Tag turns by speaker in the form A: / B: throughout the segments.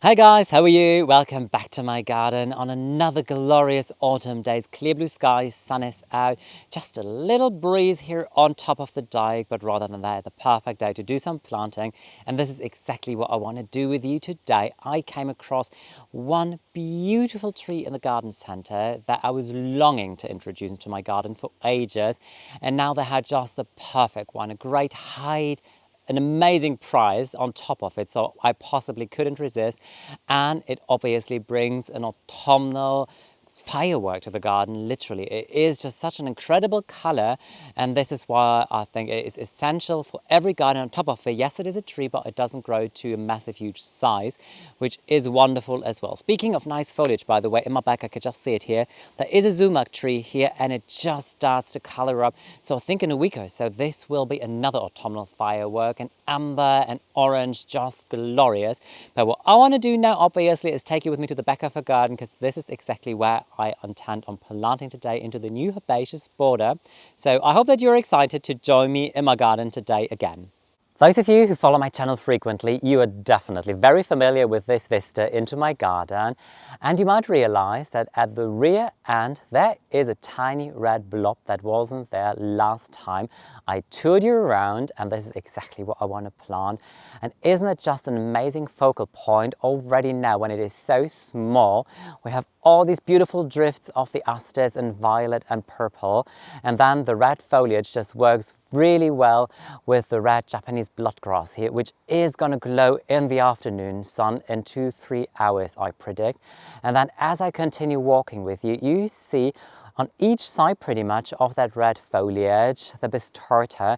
A: Hi guys, how are you? Welcome back to my garden on another glorious autumn day. Clear blue skies, sun is out, just a little breeze here on top of the dike, but rather than that, the perfect day to do some planting. And this is exactly what I want to do with you today. I came across one beautiful tree in the garden center that I was longing to introduce into my garden for ages. And now they had just the perfect one, a great height, an amazing price on top of it, so I possibly couldn't resist. And it obviously brings an autumnal firework to the garden, literally. It is just such an incredible color, and this is why I think it is essential for every garden. On top of it, yes, it is a tree, but it doesn't grow to a massive huge size, which is wonderful as well. Speaking of nice foliage, by the way, in my back I could just see it here, there is a sumac tree here, and it just starts to color up. So I think in a week or so this will be another autumnal firework, and amber and orange, just glorious. But what I want to do now obviously is take you with me to the back of the garden, because this is exactly where I intend on planting today, into the new herbaceous border. So I hope that you're excited to join me in my garden today again. Those of you who follow my channel frequently, you are definitely very familiar with this vista into my garden, and you might realize that at the rear end there is a tiny red blob that wasn't there last time I toured you around, and this is exactly what I want to plant. And isn't it just an amazing focal point already now when it is so small? We have all these beautiful drifts of the asters in violet and purple, and then the red foliage just works really well with the red Japanese bloodgrass here, which is going to glow in the afternoon sun in 2-3 hours, I predict. And then as I continue walking with you, you see on each side pretty much of that red foliage, the bistarta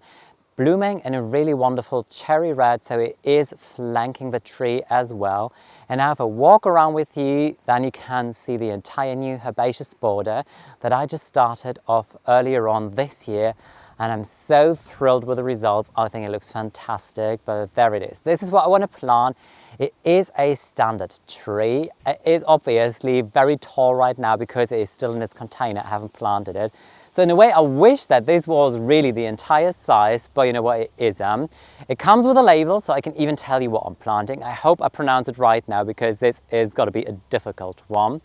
A: blooming in a really wonderful cherry red, so it is flanking the tree as well. And now if I walk around with you, then you can see the entire new herbaceous border that I just started off earlier on this year. And I'm so thrilled with the results. I think it looks fantastic, but there it is. This is what I want to plant. It is a standard tree. It is obviously very tall right now because it is still in its container. I haven't planted it. So in a way, I wish that this was really the entire size, but you know what, it isn't. It comes with a label, so I can even tell you what I'm planting. I hope I pronounce it right now, because this is got to be a difficult one.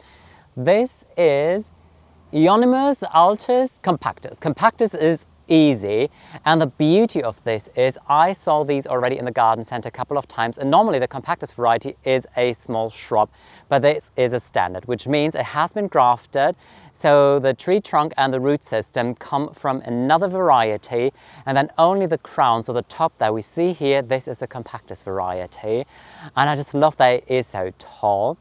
A: This is Euonymus alatus compactus. Compactus is easy, and the beauty of this is I saw these already in the garden center a couple of times, and normally the compactus variety is a small shrub, but this is a standard, which means it has been grafted, so the tree trunk and the root system come from another variety, and then only the crown, so the top that we see here, this is the compactus variety, and I just love that it is so tall.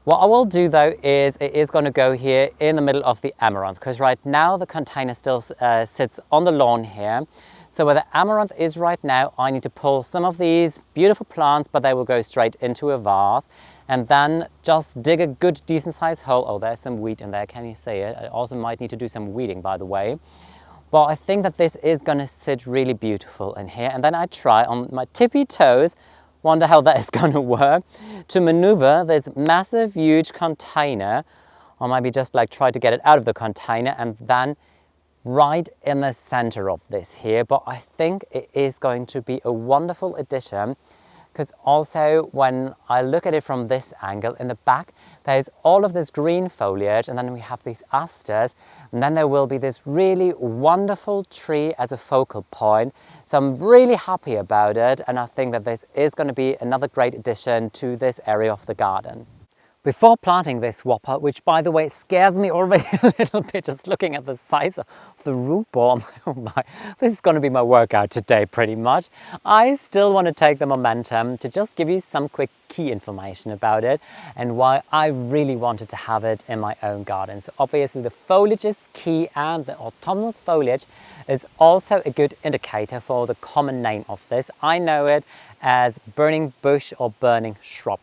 A: What I will do though is it is going to go here in the middle of the amaranth, because right now the container still sits on the lawn here. So where the amaranth is right now, I need to pull some of these beautiful plants, but they will go straight into a vase, and then just dig a good decent sized hole. Oh, there's some wheat in there, can you see it? I also might need to do some weeding, by the way. But I think that this is going to sit really beautiful in here, and then I try on my tippy toes, wonder how that is going to work, to maneuver this massive huge container, or maybe just like try to get it out of the container, and then right in the center of this here. But I think it is going to be a wonderful addition, because also when I look at it from this angle, in the back there's all of this green foliage, and then we have these asters, and then there will be this really wonderful tree as a focal point. So I'm really happy about it, and I think that this is going to be another great addition to this area of the garden. Before planting this whopper, which by the way scares me already a little bit just looking at the size of the root ball, I'm like, oh my, this is going to be my workout today pretty much. I still want to take the momentum to just give you some quick key information about it and why I really wanted to have it in my own garden. So obviously the foliage is key, and the autumnal foliage is also a good indicator for the common name of this. I know it as burning bush or burning shrub.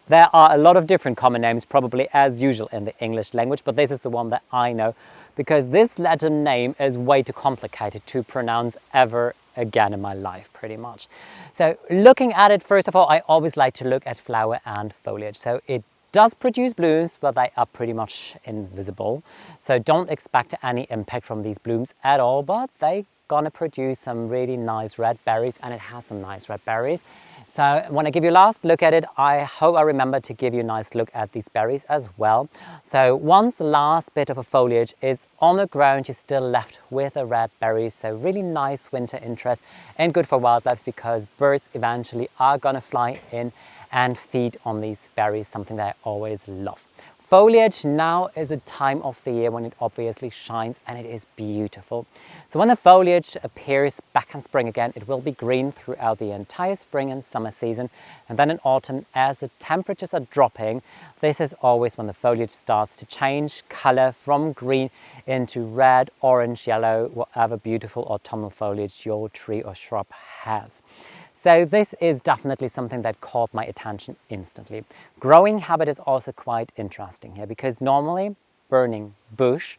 A: There are a lot of different common names, probably as usual in the English language, but this is the one that I know, because this Latin name is way too complicated to pronounce ever again in my life, pretty much. So looking at it, first of all, I always like to look at flower and foliage. So it does produce blooms, but they are pretty much invisible. So don't expect any impact from these blooms at all, but they're gonna produce some really nice red berries, and it has some nice red berries. So when I give you a last look at it, I hope I remember to give you a nice look at these berries as well. So once the last bit of a foliage is on the ground, you're still left with the red berries. So really nice winter interest and good for wildlife because birds eventually are going to fly in and feed on these berries, something that I always love. Foliage now is a time of the year when it obviously shines and it is beautiful. So when the foliage appears back in spring again, it will be green throughout the entire spring and summer season. And then in autumn, as the temperatures are dropping, this is always when the foliage starts to change color from green into red, orange, yellow, whatever beautiful autumnal foliage your tree or shrub has. So this is definitely something that caught my attention instantly. Growing habit is also quite interesting here because normally burning bush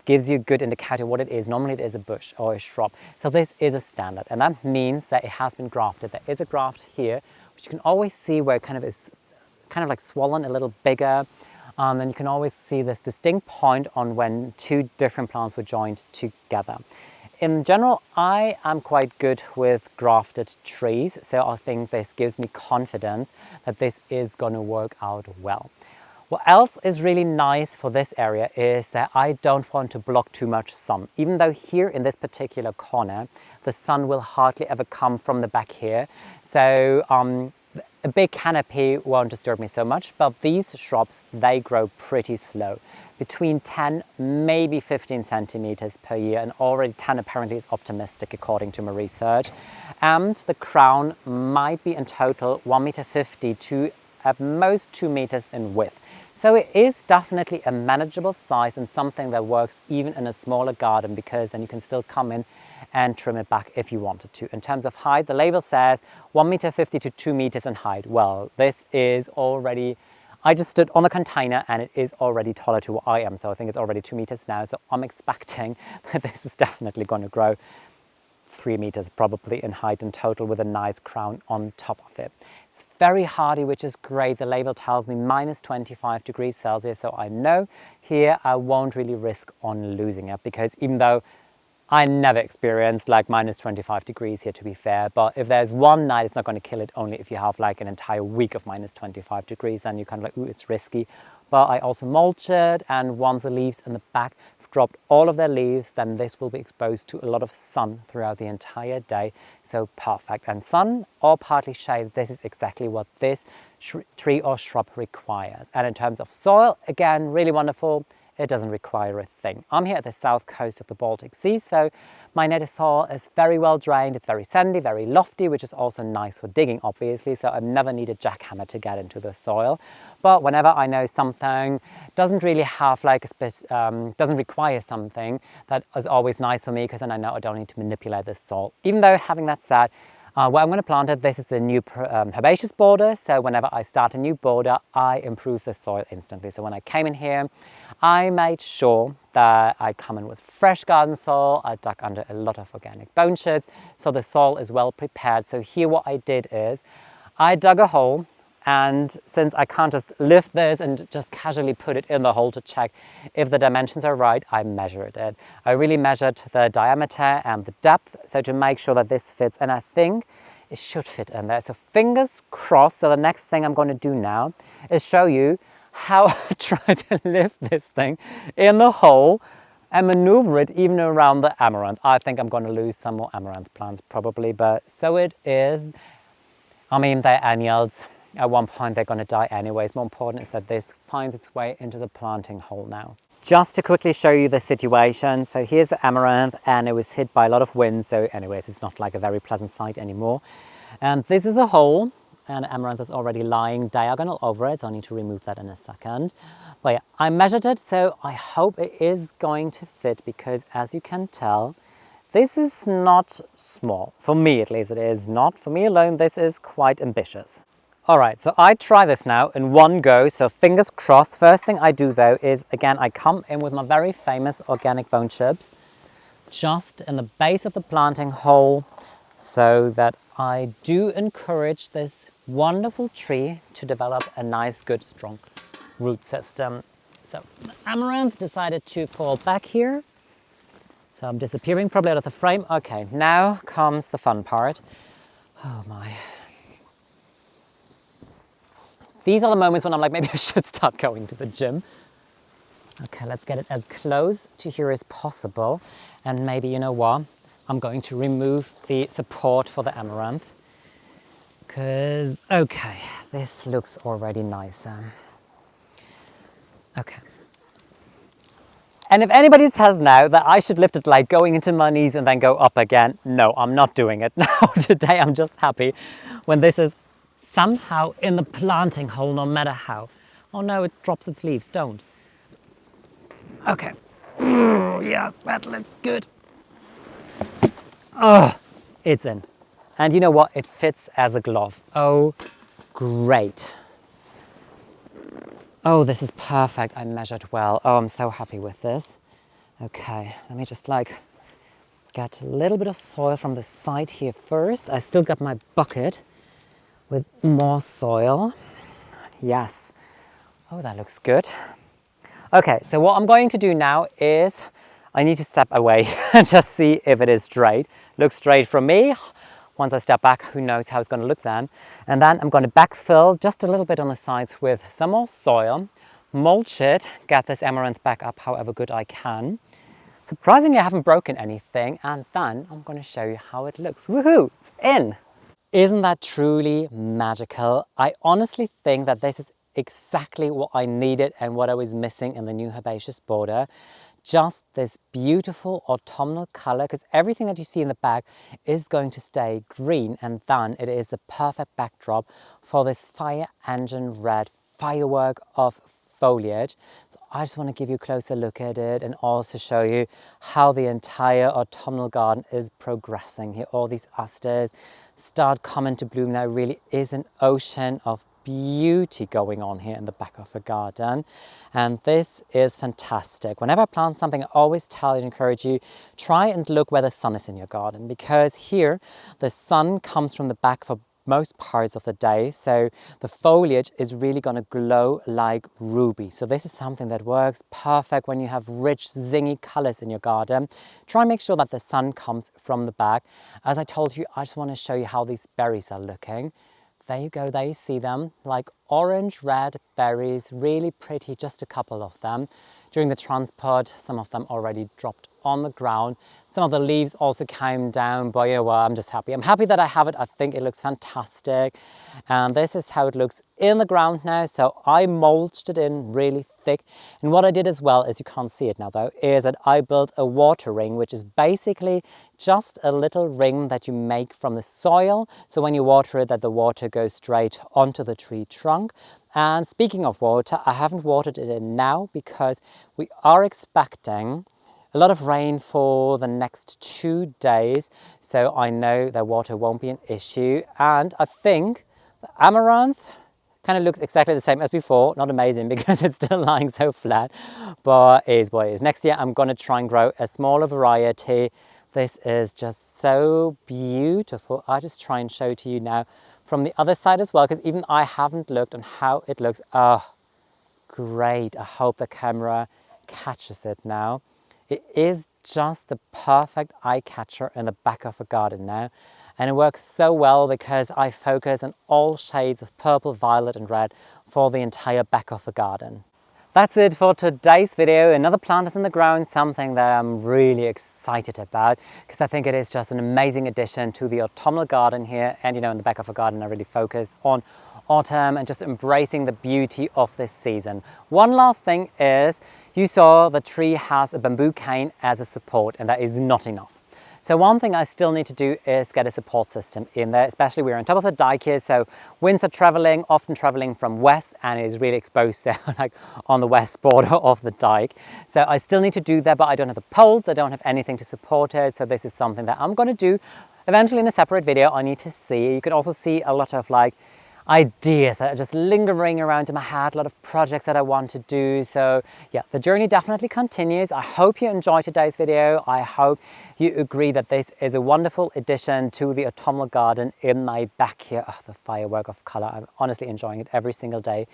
A: gives you a good indicator what it is. Normally it is a bush or a shrub. So this is a standard and that means that it has been grafted. There is a graft here which you can always see where it kind of is kind of like swollen a little bigger. And you can always see this distinct point on when two different plants were joined together. In general, I am quite good with grafted trees, so I think this gives me confidence that this is going to work out well. What else is really nice for this area is that I don't want to block too much sun. Even though here in this particular corner, the sun will hardly ever come from the back here. So a big canopy won't disturb me so much, but these shrubs, they grow pretty slow. Between 10, maybe 15 centimeters per year, and already 10 apparently is optimistic according to my research. And the crown might be in total 1,50 m to at most 2 meters in width. So it is definitely a manageable size and something that works even in a smaller garden because then you can still come in and trim it back if you wanted to. In terms of height, the label says 1,50 m to 2 meters in height. Well, this is already, I just stood on the container and it is already taller to what I am. So I think it's already 2 meters now. So I'm expecting that this is definitely going to grow 3 meters probably in height in total with a nice crown on top of it. It's very hardy, which is great. The label tells me minus 25 degrees Celsius. So I know here I won't really risk on losing it because even though I never experienced like minus 25 degrees here, to be fair, but if there's one night, it's not going to kill it. Only if you have like an entire week of minus 25 degrees, then you're kind of like, ooh, it's risky. But I also mulched it, and once the leaves in the back have dropped all of their leaves, then this will be exposed to a lot of sun throughout the entire day. So perfect. And sun or partly shade, this is exactly what this tree or shrub requires. And in terms of soil, again, really wonderful. It doesn't require a thing. I'm here at the south coast of the Baltic Sea, so my native soil is very well drained. It's very sandy, very lofty, which is also nice for digging, obviously. So I've never needed a jackhammer to get into the soil. But whenever I know something doesn't really have like doesn't require something, that is always nice for me because then I know I don't need to manipulate the soil. Even though, having that said, where I'm going to plant it, this is the new herbaceous border. So whenever I start a new border, I improve the soil instantly. So when I came in here, I made sure that I come in with fresh garden soil. I dug under a lot of organic bone chips, so the soil is well prepared. So here what I did is I dug a hole, and since I can't just lift this and just casually put it in the hole to check if the dimensions are right, I measured it. I really measured the diameter and the depth, so to make sure that this fits, and I think it should fit in there. So fingers crossed. So the next thing I'm going to do now is show you how I try to lift this thing in the hole and maneuver it even around the amaranth. I think I'm going to lose some more amaranth plants probably, but so it is. I mean, they're annuals. At one point they're going to die anyways. More important is that this finds its way into the planting hole now. Just to quickly show you the situation. So here's the amaranth and it was hit by a lot of wind. So anyways, it's not like a very pleasant sight anymore. And this is a hole. And amaranth is already lying diagonal over it, so I need to remove that in a second. But yeah, I measured it, so I hope it is going to fit because as you can tell, this is not small. For me at least it is not. For me alone, this is quite ambitious. All right, so I try this now in one go, so fingers crossed. First thing I do though is, again, I come in with my very famous organic bone chips, just in the base of the planting hole, so that I do encourage this wonderful tree to develop a nice, good, strong root system. So the amaranth decided to fall back here. So I'm disappearing probably out of the frame. Okay, now comes the fun part. Oh my. These are the moments when I'm like, maybe I should start going to the gym. Okay, let's get it as close to here as possible. And maybe, you know what? I'm going to remove the support for the amaranth. Because, okay, this looks already nicer. Okay. And if anybody says now that I should lift it like going into my knees and then go up again, no, I'm not doing it now. Today I'm just happy when this is somehow in the planting hole, no matter how. Oh no, it drops its leaves, don't. Okay. Yes, that looks good. Oh, it's in. And you know what? It fits as a glove. Oh, great. Oh, this is perfect. I measured well. Oh, I'm so happy with this. Okay, let me just like get a little bit of soil from the side here first. I still got my bucket with more soil. Yes. Oh, that looks good. Okay, so what I'm going to do now is I need to step away and just see if it is straight. Looks straight from me. Once I step back, who knows how it's going to look then. And then I'm going to backfill just a little bit on the sides with some more soil, mulch it, get this amaranth back up however good I can. Surprisingly, I haven't broken anything, and then I'm going to show you how it looks. Woohoo, it's in! Isn't that truly magical? I honestly think that this is exactly what I needed and what I was missing in the new herbaceous border. Just this beautiful autumnal color, because everything that you see in the back is going to stay green, and then it is the perfect backdrop for this fire engine red firework of foliage. So I just want to give you a closer look at it and also show you how the entire autumnal garden is progressing here. All these asters start coming to bloom now. It really is an ocean of beauty going on here in the back of the garden, and this is fantastic. Whenever I plant something, I always tell and encourage you, try and look where the sun is in your garden, because here the sun comes from the back for most parts of the day, so the foliage is really going to glow like ruby. So this is something that works perfect when you have rich zingy colors in your garden. Try and make sure that the sun comes from the back. As I told you, I just want to show you how these berries are looking. There you go, there you see them, like orange red berries, really pretty, just a couple of them. During the transport, some of them already dropped on the ground. Some of the leaves also came down, but you know what, I'm just happy. I'm happy that I have it. I think it looks fantastic. And this is how it looks in the ground now. So I mulched it in really thick. And what I did as well, as you can't see it now though, is that I built a water ring, which is basically just a little ring that you make from the soil. So when you water it, that the water goes straight onto the tree trunk. And speaking of water, I haven't watered it in now because we are expecting a lot of rain for the next 2 days. So I know that water won't be an issue. And I think the amaranth kind of looks exactly the same as before. Not amazing because it's still lying so flat, but it is what it is. Next year, I'm going to try and grow a smaller variety. This is just so beautiful. I'll just try and show it to you now from the other side as well, because even I haven't looked on how it looks. Oh, great. I hope the camera catches it now. It is just the perfect eye catcher in the back of a garden now. And it works so well because I focus on all shades of purple, violet and red for the entire back of the garden. That's it for today's video. Another plant is in the ground, something that I'm really excited about because I think it is just an amazing addition to the autumnal garden here. And you know, in the back of a garden, I really focus on autumn and just embracing the beauty of this season. One last thing is, you saw the tree has a bamboo cane as a support, and that is not enough. So one thing I still need to do is get a support system in there, especially we're on top of the dike here, so winds are traveling, often traveling from west, and it is really exposed there, like on the west border of the dike. So I still need to do that, but I don't have the poles, I don't have anything to support it, so this is something that I'm going to do eventually in a separate video. I need to see. You can also see a lot of like ideas that are just lingering around in my head, a lot of projects that I want to do. So yeah, the journey definitely continues. I hope you enjoyed today's video. I hope you agree that this is a wonderful addition to the autumnal garden in my back here. Oh, the firework of color. I'm honestly enjoying it every single day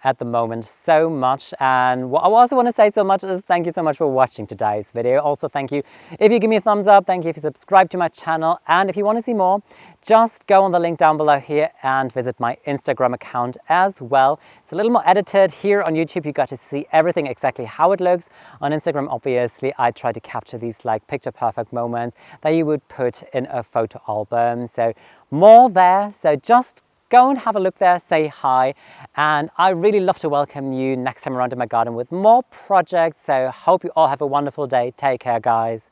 A: at the moment so much. And what I also want to say so much is thank you so much for watching today's video. Also, thank you if you give me a thumbs up. Thank you if you subscribe to my channel. And if you want to see more, just go on the link down below here and visit my Instagram account as well. It's a little more edited. Here on YouTube, you got to see everything exactly how it looks. On Instagram, obviously, I try to capture these like picture perfect moments that you would put in a photo album. So more there. So just go and have a look there, say hi. And I really love to welcome you next time around in my garden with more projects. So hope you all have a wonderful day. Take care, guys.